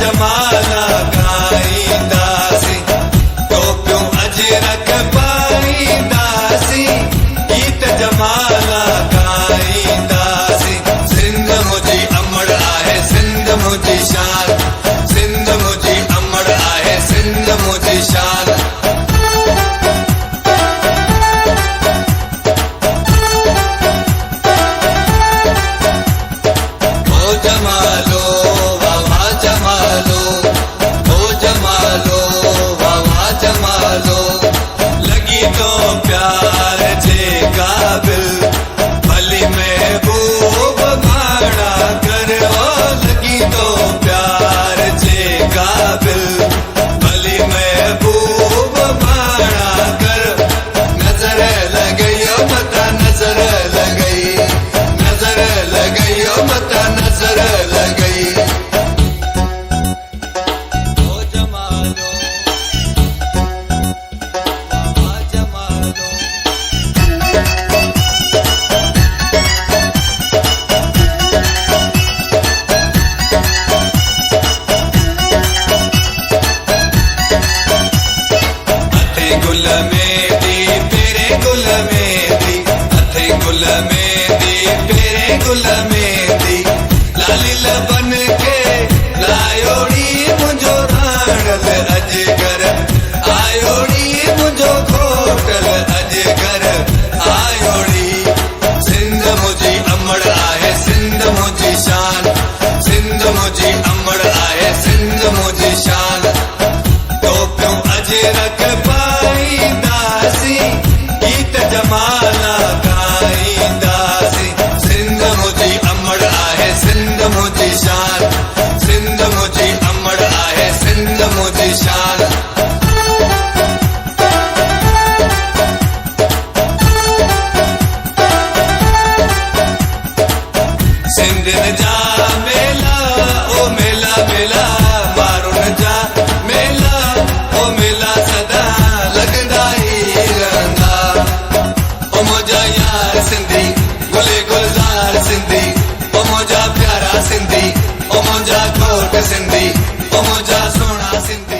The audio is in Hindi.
जमाला गाईंदासीं, टोपियूं अजरक पाईंदासीं, गीत जमाला गाईंदासीं। सिंध मुंहिंजी अमड़ आहे, सिंध मुंहिंजी शान, सिंध मुंहिंजी अमड़ आहे, सिंध मुंहिंजी शान। जमालो वाह जमालो, ओ जमालो वाह जमालो, लगी तो प्यार जे काबिल, भली महबूब माड़ा कर, ओ लगी तो प्यार जे काबिल, भली महबूब माड़ा कर। नजर लगई मता नजर लगई, नजर लगई मता नजर लगई। ओ जमालो वाह जमालो, हथे गुल मेहंदी तेरे गुल मेहंदी, हथे गुल मेहंदी तेरे गुल मेहंदी, लाली लबन के लायोड़ी मुंहिंजो राणल अजगर, आयोड़ी मुंहिंजो घोटल अजगर आयोड़ी। सिंध मुंहिंजी अमड़ आहे, सिंध मुंहिंजी शान, सिंध मुंहिंजी अमड़ आहे, सिंध मुंहिंजी शान। टोपियूं अजरक पाईंदासीं, गीत जमाला गाईंदासीं। सिंध मुंहिंजी अमड़ आहे, सिंध मुंहिंजी शान, सिंध मुंहिंजी अमड़ आहे, सिंध मुंहिंजी शान। सिंधियुनि जा मेला, ओ मेला मेला, मारुनि जा मेला, ओ मेला सदा लॻंदा ई रहंदा। ओ मुंहिंजा यार सिंधी, गुले गुलज़ार सिंधी, ओ मुंहिंजा प्यारा सिंधी, ओ मुंहिंजा घोट सिंधी, ओ मुंहिंजा सोना सिंधी।